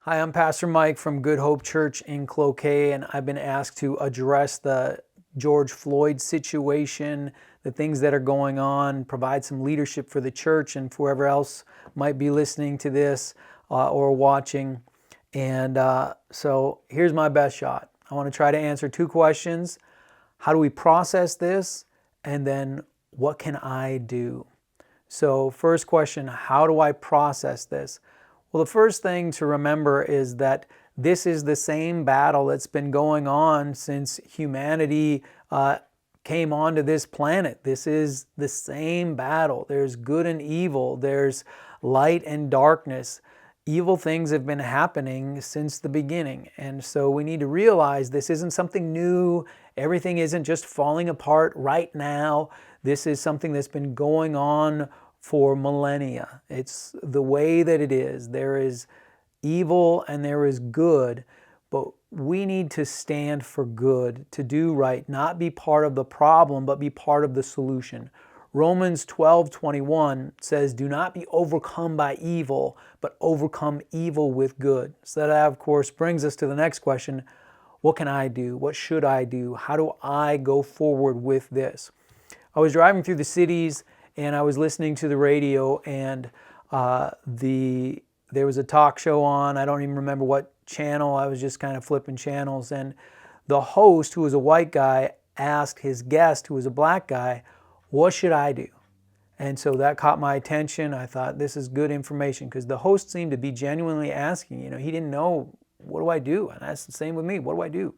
Hi, I'm Pastor Mike from Good Hope Church in Cloquet, and I've been asked to address the George Floyd situation, the things that are going on, provide some leadership for the church and for whoever else might be listening to this or watching. And so here's my best shot. I want to try to answer two questions. How do we process this? And then what can I do? So first question, how do I process this? Well, the first thing to remember is that this is the same battle that's been going on since humanity came onto this planet. This is the same battle. There's good and evil. There's light and darkness. Evil things have been happening since the beginning. And so we need to realize this isn't something new. Everything isn't just falling apart right now. This is something that's been going on for millennia. It's the way that it is. There is evil and there is good, but we need to stand for good, to do right, not be part of the problem, but be part of the solution. Romans 12:21 says, do not be overcome by evil, but overcome evil with good. So that, of course, brings us to the next question. What can I do? What should I do? How do I go forward with this? I was driving through the cities and I was listening to the radio, and there was a talk show on. I don't even remember what channel. I was just kind of flipping channels, and the host, who was a white guy, asked his guest, who was a black guy, what should I do? And so that caught my attention. I thought, this is good information, because the host seemed to be genuinely asking. He didn't know, what do I do? And that's the same with me. What do I do?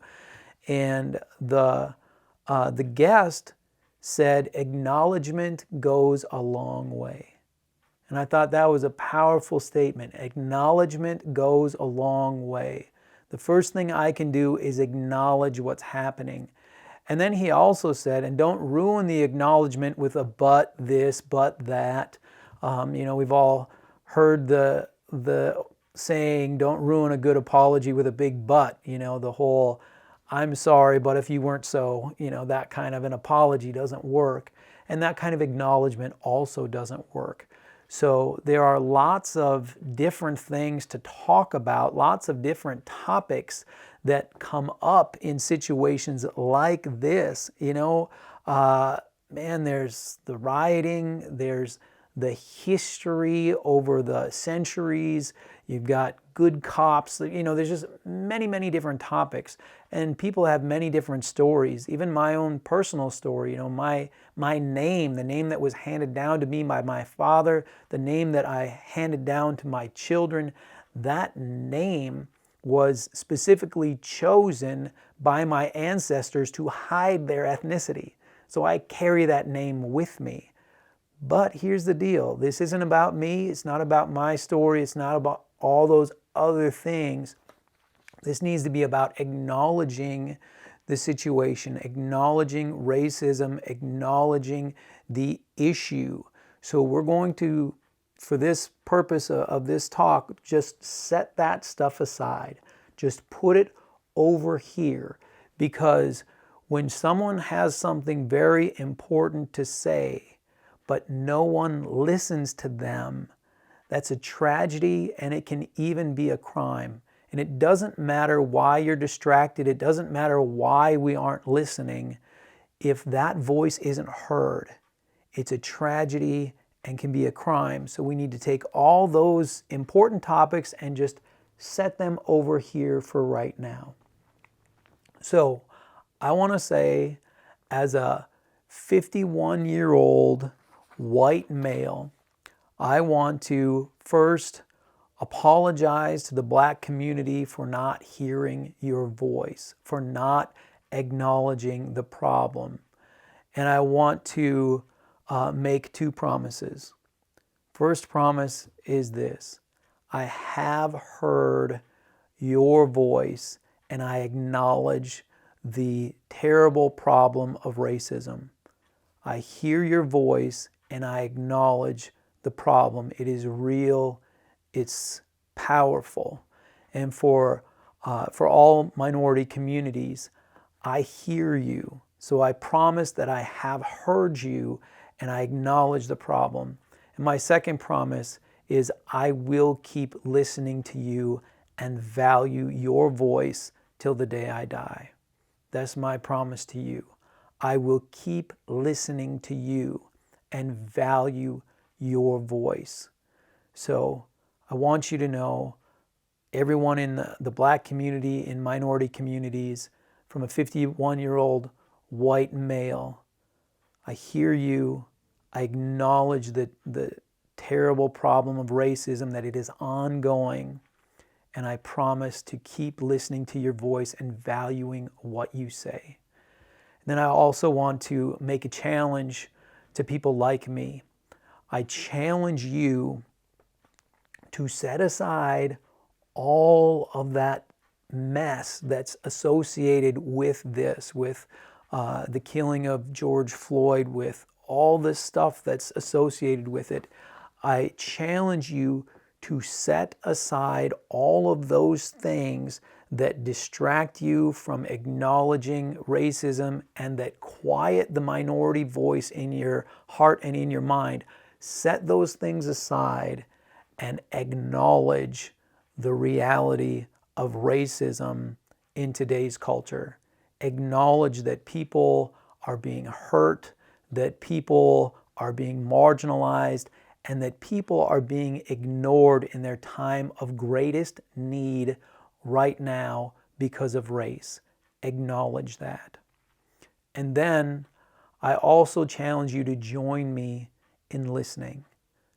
And the guest said, acknowledgement goes a long way. And I thought that was a powerful statement. Acknowledgement goes a long way. The first thing I can do is acknowledge what's happening. And then he also said, and don't ruin the acknowledgement with a but this, but that. We've all heard the saying, don't ruin a good apology with a big but. The whole, I'm sorry, but if you weren't so, that kind of an apology doesn't work. And that kind of acknowledgement also doesn't work. So there are lots of different things to talk about, lots of different topics that come up in situations like this. There's the rioting, there's the history over the centuries, you've got good cops, there's just many, many different topics. And people have many different stories. Even my own personal story, my name, the name that was handed down to me by my father, the name that I handed down to my children, that name was specifically chosen by my ancestors to hide their ethnicity. So I carry that name with me. But here's the deal. This isn't about me. It's not about my story. It's not about all those other things. This needs to be about acknowledging the situation, acknowledging racism, acknowledging the issue. So we're going to, for this purpose of this talk, just set that stuff aside. Just put it over here. Because when someone has something very important to say, but no one listens to them, that's a tragedy, and it can even be a crime. And it doesn't matter why you're distracted. It doesn't matter why we aren't listening. If that voice isn't heard, it's a tragedy and can be a crime. So we need to take all those important topics and just set them over here for right now. So I want to say, as a 51-year-old white male, I want to first apologize to the black community for not hearing your voice, for not acknowledging the problem. And I want to make two promises. First promise is this: I have heard your voice, and I acknowledge the terrible problem of racism. I hear your voice, and I acknowledge the problem. It is real. It's powerful. And for all minority communities, I hear you. So I promise that I have heard you and I acknowledge the problem. And my second promise is I will keep listening to you and value your voice till the day I die. That's my promise to you. I will keep listening to you and value your voice. So I want you to know, everyone in the Black community, in minority communities, from a 51-year-old white male, I hear you. I acknowledge the terrible problem of racism, that it is ongoing, and I promise to keep listening to your voice and valuing what you say. And then I also want to make a challenge to people like me. I challenge you to set aside all of that mess that's associated with this, with the killing of George Floyd, with all this stuff that's associated with it. I challenge you to set aside all of those things that distract you from acknowledging racism and that quiet the minority voice in your heart and in your mind. Set those things aside and acknowledge the reality of racism in today's culture. Acknowledge that people are being hurt, that people are being marginalized, and that people are being ignored in their time of greatest need right now because of race. Acknowledge that. And then I also challenge you to join me in listening,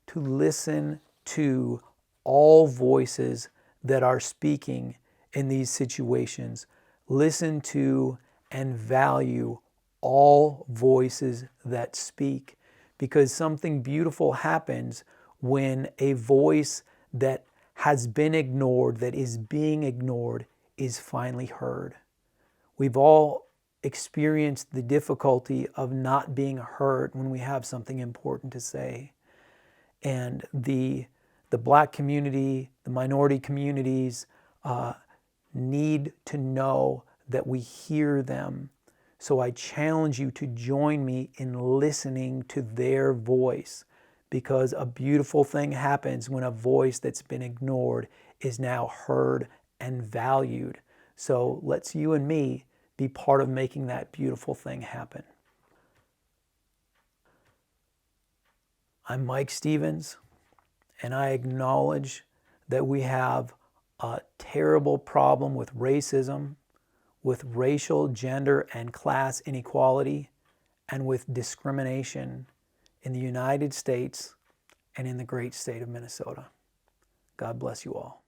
to listen to all voices that are speaking in these situations. Listen to and value all voices that speak, because something beautiful happens when a voice that has been ignored, that is being ignored, is finally heard. We've all experienced the difficulty of not being heard when we have something important to say. And the Black community, the minority communities need to know that we hear them. So I challenge you to join me in listening to their voice, because a beautiful thing happens when a voice that's been ignored is now heard and valued. So let's you and me be part of making that beautiful thing happen. I'm Mike Stevens, and I acknowledge that we have a terrible problem with racism, with racial, gender, and class inequality, and with discrimination in the United States and in the great state of Minnesota. God bless you all.